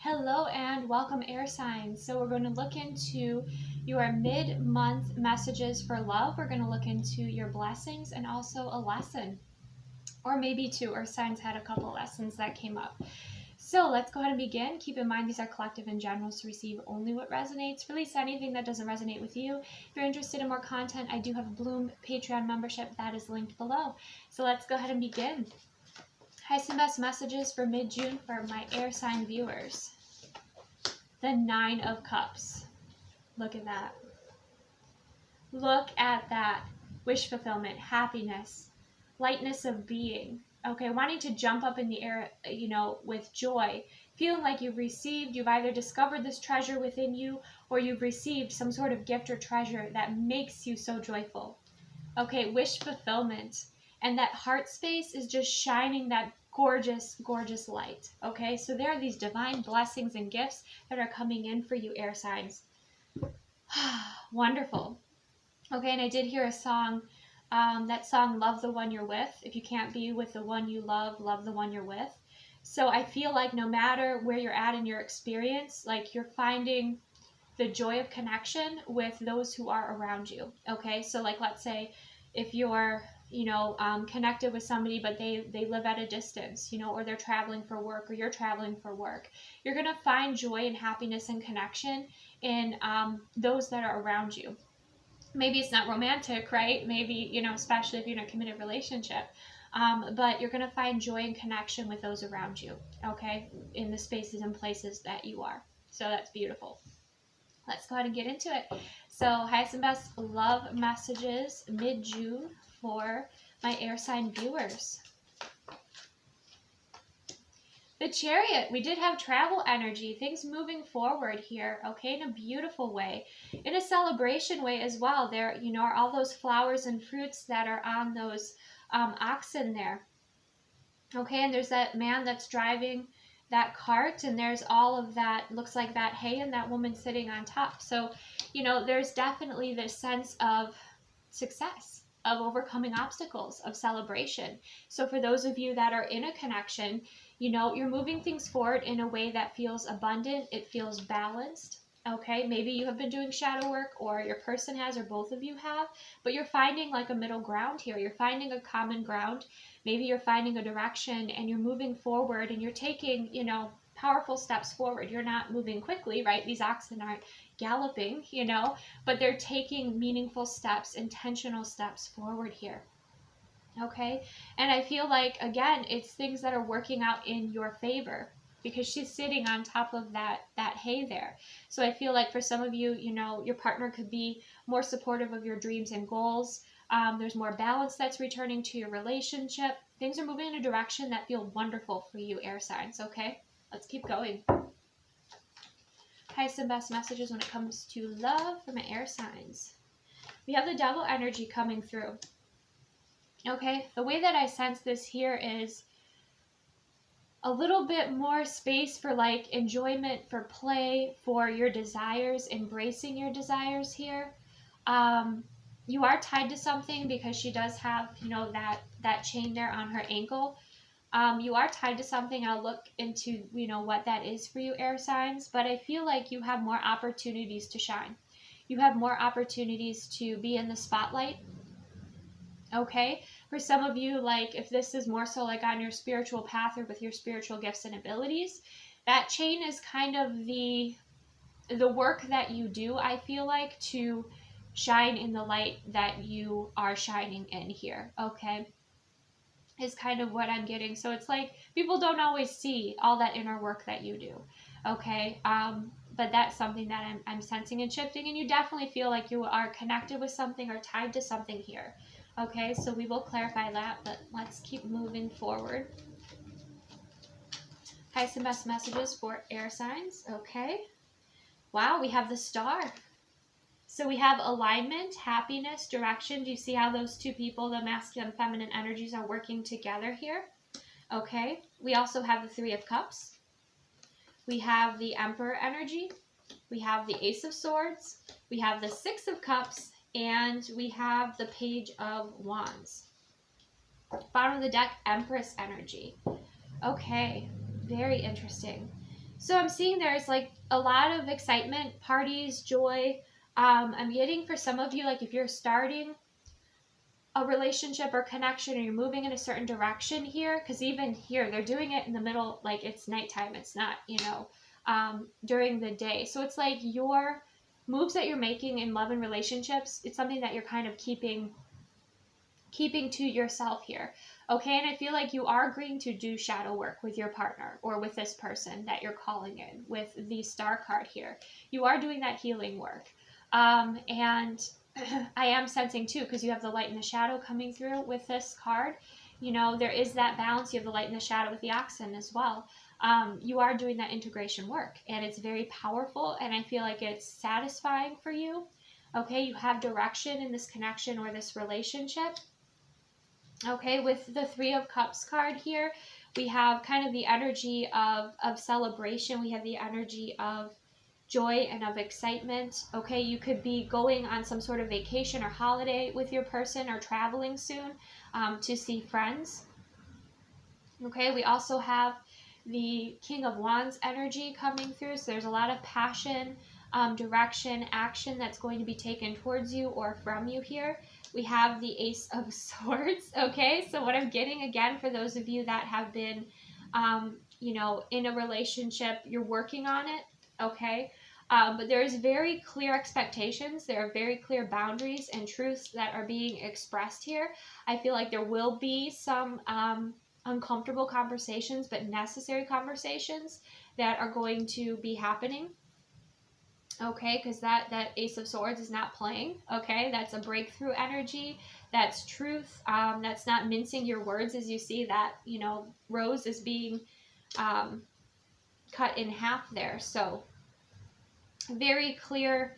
Hello and welcome, air signs. So we're going to look into your mid-month messages for love. We're going to look into your blessings and also a lesson, or maybe two. Our signs had a couple lessons that came up. So let's go ahead and begin. Keep in mind these are collective and general, so receive only what resonates. Release anything that doesn't resonate with you. If you're interested in more content, I do have a Bloom Patreon membership that is linked below. So let's go ahead and begin. Highest and best messages for mid-June for my air sign viewers. The Nine of Cups. Look at that. Look at that. Wish fulfillment, happiness, lightness of being. Okay, wanting to jump up in the air, with joy. Feeling like you've either discovered this treasure within you or you've received some sort of gift or treasure that makes you so joyful. Okay, wish fulfillment. And that heart space is just shining that gorgeous, gorgeous light. Okay, so there are these divine blessings and gifts that are coming in for you, air signs. Wonderful. Okay, and I did hear a song, that song, Love the One You're With. If you can't be with the one you love, love the one you're with. So I feel like no matter where you're at in your experience, like you're finding the joy of connection with those who are around you. Okay, so like let's say if you're connected with somebody but they live at a distance, or they're traveling for work or you're traveling for work, you're going to find joy and happiness and connection in those that are around you. Maybe it's not romantic, right? Maybe, especially if you're in a committed relationship, but you're going to find joy and connection with those around you, okay, in the spaces and places that you are. So that's beautiful. Let's go ahead and get into it. So highest and best love messages mid-June for my air sign viewers. The Chariot, we did have travel energy, things moving forward here, okay, in a beautiful way, in a celebration way as well. There, are all those flowers and fruits that are on those oxen there, okay, and there's that man that's driving that cart, and there's all of that, looks like that hay, and that woman sitting on top. So, there's definitely this sense of success, of overcoming obstacles, of celebration. So for those of you that are in a connection, you're moving things forward in a way that feels abundant, it feels balanced. Okay, maybe you have been doing shadow work, or your person has, or both of you have, but you're finding like a middle ground here. You're finding a common ground. Maybe you're finding a direction and you're moving forward and you're taking, powerful steps forward. You're not moving quickly, right? These oxen aren't galloping, but they're taking meaningful steps, intentional steps forward here. Okay, and I feel like, again, it's things that are working out in your favor, because she's sitting on top of that hay there. So I feel like for some of you, your partner could be more supportive of your dreams and goals. There's more balance that's returning to your relationship. Things are moving in a direction that feel wonderful for you, air signs. Okay, let's keep going. Highest and best messages when it comes to love for my air signs. We have the Devil energy coming through. Okay, the way that I sense this here is a little bit more space for like enjoyment, for play, for your desires, embracing your desires here. You are tied to something because she does have, that chain there on her ankle. You are tied to something. I'll look into, what that is for you, air signs, but I feel like you have more opportunities to shine. You have more opportunities to be in the spotlight. Okay, for some of you, like if this is more so like on your spiritual path or with your spiritual gifts and abilities, that chain is kind of the work that you do, I feel like, to shine in the light that you are shining in here. Okay, is kind of what I'm getting. So it's like people don't always see all that inner work that you do. Okay, but that's something that I'm sensing and shifting, and you definitely feel like you are connected with something or tied to something here. Okay, so we will clarify that, but let's keep moving forward. Highest and best messages for air signs. Okay. Wow, we have the Star. So we have alignment, happiness, direction. Do you see how those two people, the masculine and feminine energies, are working together here? Okay. We also have the Three of Cups. We have the Emperor energy. We have the Ace of Swords. We have the Six of Cups. And we have the Page of Wands. Bottom of the deck, Empress energy. Okay, very interesting. So I'm seeing there's like a lot of excitement, parties, joy. I'm getting for some of you, like if you're starting a relationship or connection or you're moving in a certain direction here, because even here they're doing it in the middle, like it's nighttime, it's not, during the day. So it's like your moves that you're making in love and relationships, it's something that you're kind of keeping to yourself here. Okay, and I feel like you are agreeing to do shadow work with your partner or with this person that you're calling in with the star card here. You are doing that healing work. And I am sensing too, because you have the light and the shadow coming through with this card. There is that balance. You have the light and the shadow with the oxen as well. You are doing that integration work, and it's very powerful, and I feel like it's satisfying for you. Okay, you have direction in this connection or this relationship. Okay, with the Three of Cups card here, we have kind of the energy of celebration. We have the energy of joy and of excitement. Okay, you could be going on some sort of vacation or holiday with your person or traveling soon to see friends. Okay, we also have the King of Wands energy coming through. So there's a lot of passion, direction, action that's going to be taken towards you or from you here. We have the Ace of Swords. Okay, so what I'm getting again for those of you that have been, in a relationship, you're working on it. Okay. But there's very clear expectations. There are very clear boundaries and truths that are being expressed here. I feel like there will be some uncomfortable conversations, but necessary conversations that are going to be happening. Okay, because that Ace of Swords is not playing. Okay, that's a breakthrough energy. That's truth. That's not mincing your words, as you see that rose is being cut in half there. So very clear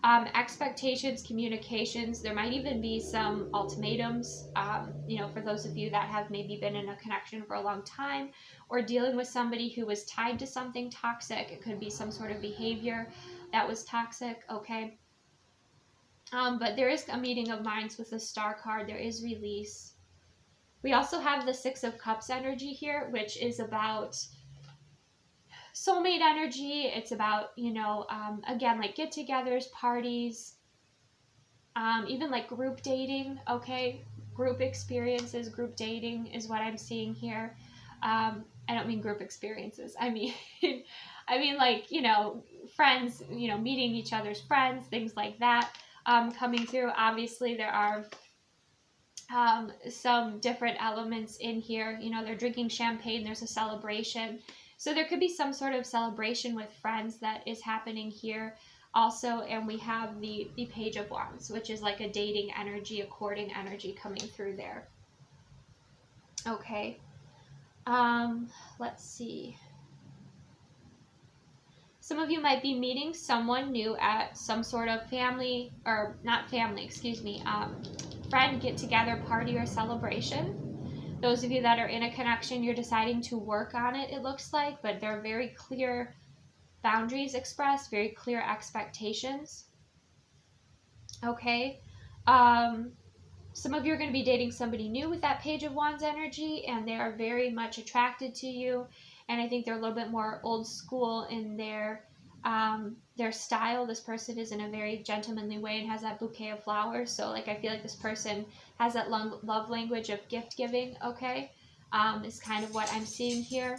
expectations, communications. There might even be some ultimatums, for those of you that have maybe been in a connection for a long time or dealing with somebody who was tied to something toxic. It could be some sort of behavior that was toxic, okay? But there is a meeting of minds with the Star card. There is release. We also have the Six of Cups energy here, which is about soulmate energy. It's about, again, like get-togethers, parties, even like group dating. Okay, group experiences, group dating is what I'm seeing here. I don't mean group experiences. I mean, like, friends, meeting each other's friends, things like that, coming through. Obviously there are some different elements in here. They're drinking champagne, there's a celebration. So there could be some sort of celebration with friends that is happening here also. And we have the Page of Wands, which is like a dating energy, a courting energy coming through there. Okay. Let's see. Some of you might be meeting someone new at some sort of family, or not family, excuse me, friend get-together, party, or celebration. Those of you that are in a connection, you're deciding to work on it, it looks like, but there are very clear boundaries expressed, very clear expectations. Okay. Some of you are going to be dating somebody new with that Page of Wands energy, and they are very much attracted to you. And I think they're a little bit more old school in their style. This person is in a very gentlemanly way and has that bouquet of flowers. So like I feel like this person has that love language of gift giving. Okay, is kind of what I'm seeing here.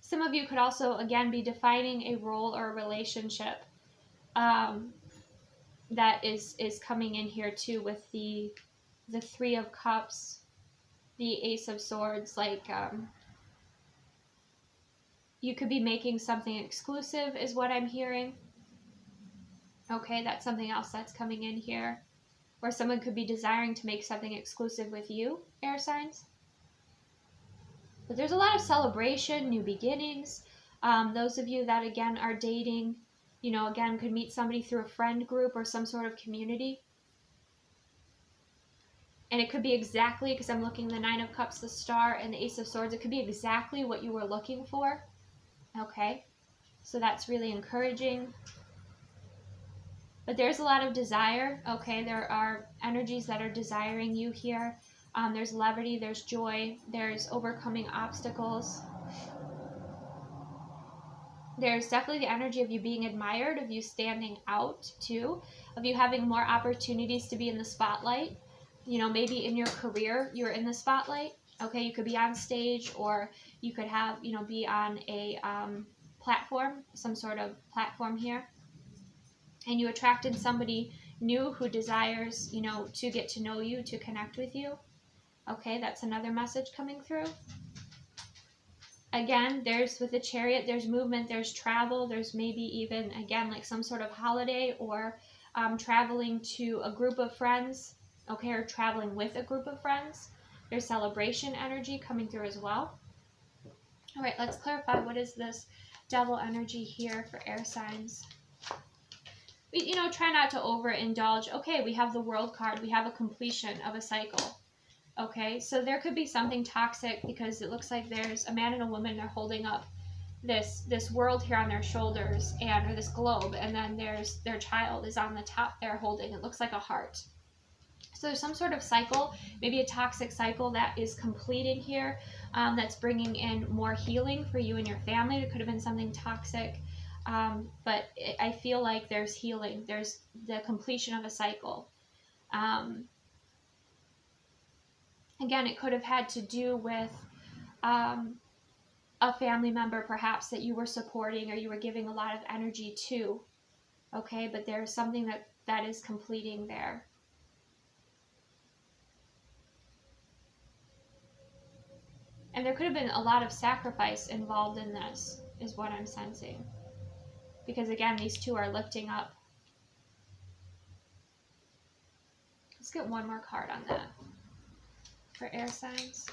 Some of you could also again be defining a role or a relationship. That is coming in here too with the Three of Cups, the Ace of Swords. Like you could be making something exclusive is what I'm hearing. Okay, that's something else that's coming in here. Or someone could be desiring to make something exclusive with you, air signs. But there's a lot of celebration, new beginnings. Those of you that again are dating, again could meet somebody through a friend group or some sort of community. And it could be exactly, because I'm looking the Nine of Cups, the Star, and the Ace of Swords, it could be exactly what you were looking for. Okay, so that's really encouraging. But there's a lot of desire, okay? There are energies that are desiring you here. There's levity, there's joy, there's overcoming obstacles. There's definitely the energy of you being admired, of you standing out too, of you having more opportunities to be in the spotlight. You know, maybe in your career, you're in the spotlight. Okay, you could be on stage, or you could have, you know, be on a platform, some sort of platform here. And you attracted somebody new who desires, you know, to get to know you, to connect with you. Okay, that's another message coming through. Again, there's with the Chariot, there's movement, there's travel, there's maybe even, again, like some sort of holiday, or traveling to a group of friends, okay, or traveling with a group of friends. There's celebration energy coming through as well. All right, let's clarify, what is this Devil energy here for air signs? You know, try not to overindulge. Okay, we have the World card, we have a completion of a cycle. Okay, so there could be something toxic, because it looks like there's a man and a woman, they're holding up this world here on their shoulders, and or this globe, and then there's their child is on the top there holding, it looks like a heart. So there's some sort of cycle, maybe a toxic cycle that is completing here, that's bringing in more healing for you and your family. It could have been something toxic, but I feel like there's healing, there's the completion of a cycle. Again, it could have had to do with a family member perhaps that you were supporting, or you were giving a lot of energy to. Okay, but there's something that is completing there. And there could have been a lot of sacrifice involved in this, is what I'm sensing. Because again, these two are lifting up. Let's get one more card on that for air signs.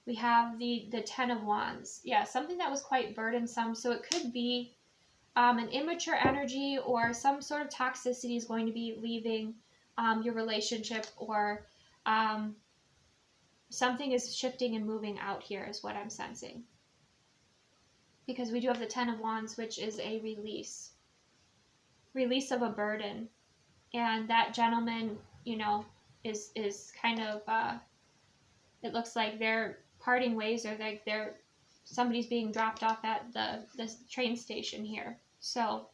We have the Ten of Wands. Yeah, something that was quite burdensome. So it could be an immature energy, or some sort of toxicity is going to be leaving your relationship, or something is shifting and moving out here, is what I'm sensing. Because we do have the Ten of Wands, which is a release of a burden. And that gentleman, you know, is kind of, it looks like they're parting ways, or like somebody's being dropped off at the train station here. So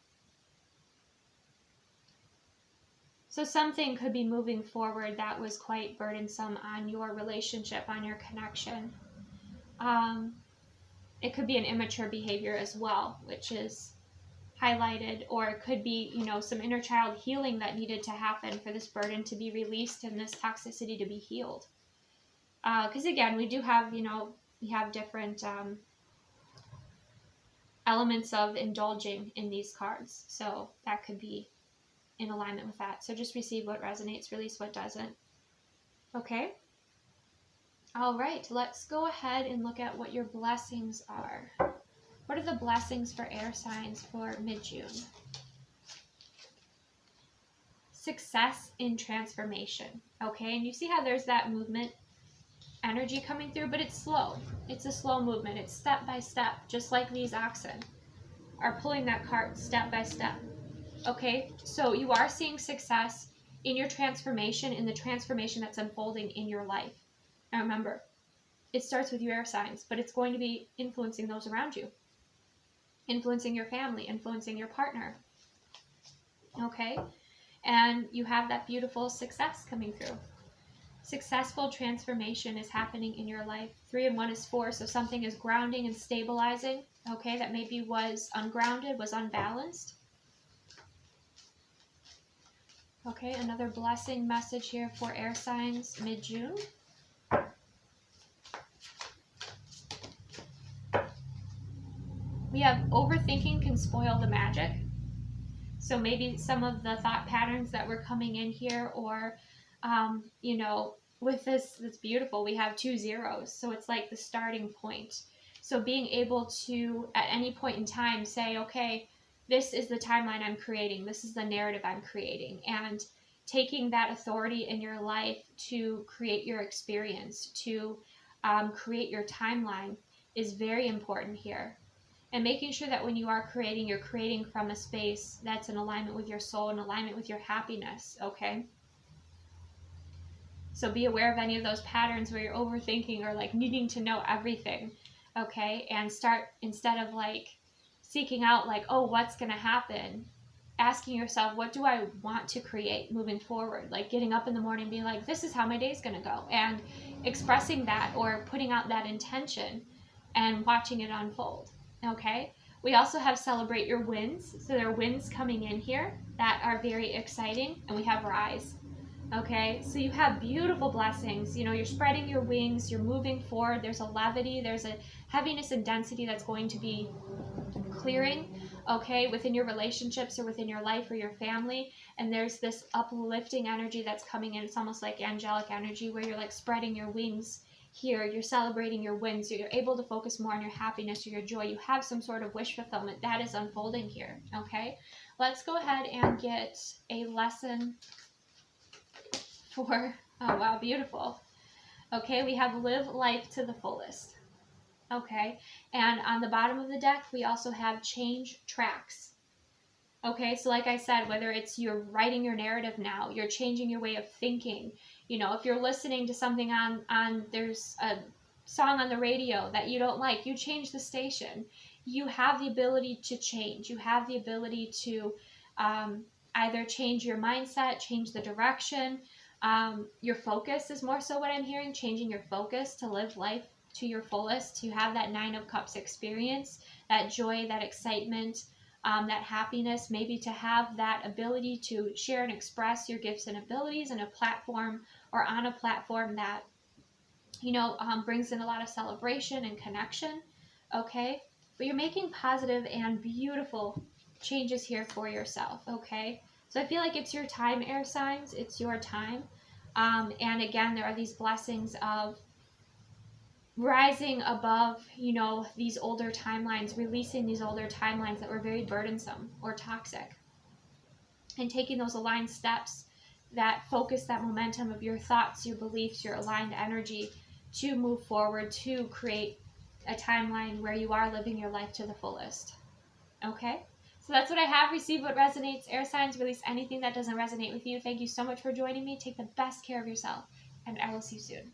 something could be moving forward that was quite burdensome on your relationship, on your connection. It could be an immature behavior as well, which is highlighted, or it could be, you know, some inner child healing that needed to happen for this burden to be released and this toxicity to be healed. Because again, we do have, you know, we have different elements of indulging in these cards. So that could be in alignment with that. So just receive what resonates, release what doesn't. Okay? All right, let's go ahead and look at what your blessings are. What are the blessings for air signs for mid-June? Success in transformation. Okay, and you see how there's that movement energy coming through, but it's slow. It's a slow movement. It's step by step, just like these oxen are pulling that cart step by step. Okay, so you are seeing success in your transformation, in the transformation that's unfolding in your life. Now remember, it starts with your air signs, but it's going to be influencing those around you, influencing your family, influencing your partner. Okay, and you have that beautiful success coming through. Successful transformation is happening in your life. 3 and 1 is 4, so something is grounding and stabilizing, okay, that maybe was ungrounded, was unbalanced. Okay, another blessing message here for air signs mid-June. We have overthinking can spoil the magic. So maybe some of the thought patterns that were coming in here, or, you know, with this, it's beautiful. We have 2 zeros. So it's like the starting point. So being able to, at any point in time, say, okay, this is the timeline I'm creating. This is the narrative I'm creating. And taking that authority in your life to create your experience, to create your timeline is very important here. And making sure that when you are creating, you're creating from a space that's in alignment with your soul, in alignment with your happiness, okay? So be aware of any of those patterns where you're overthinking or like needing to know everything, okay? And start, instead of like seeking out like, oh, what's going to happen? Asking yourself, what do I want to create moving forward? Like getting up in the morning being like, this is how my day's going to go. And expressing that or putting out that intention and watching it unfold, okay? We also have celebrate your wins. So there are wins coming in here that are very exciting. And we have rise. Okay, so you have beautiful blessings. You know, you're spreading your wings, you're moving forward. There's a levity, there's a heaviness and density that's going to be clearing, okay, within your relationships or within your life or your family. And there's this uplifting energy that's coming in. It's almost like angelic energy where you're like spreading your wings here. You're celebrating your wins. So you're able to focus more on your happiness or your joy. You have some sort of wish fulfillment that is unfolding here, okay? Let's go ahead and get a lesson for, oh wow, beautiful. Okay, we have live life to the fullest. Okay, and on the bottom of the deck, we also have change tracks. Okay, so like I said, whether it's you're writing your narrative now, you're changing your way of thinking. You know, if you're listening to something on there's a song on the radio that you don't like, you change the station. You have the ability to change. You have the ability to either change your mindset, change the direction. Your focus is more so what I'm hearing, changing your focus to live life to your fullest, to have that 9 of Cups experience, that joy, that excitement, that happiness, maybe to have that ability to share and express your gifts and abilities in a platform or on a platform that, you know, brings in a lot of celebration and connection, okay? But you're making positive and beautiful changes here for yourself, okay? So I feel like it's your time, air signs. It's your time. And again, there are these blessings of rising above, you know, these older timelines, releasing these older timelines that were very burdensome or toxic, and taking those aligned steps that focus that momentum of your thoughts, your beliefs, your aligned energy to move forward, to create a timeline where you are living your life to the fullest. Okay? So that's what I have. Receive what resonates. Air signs, release anything that doesn't resonate with you. Thank you so much for joining me. Take the best care of yourself, and I will see you soon.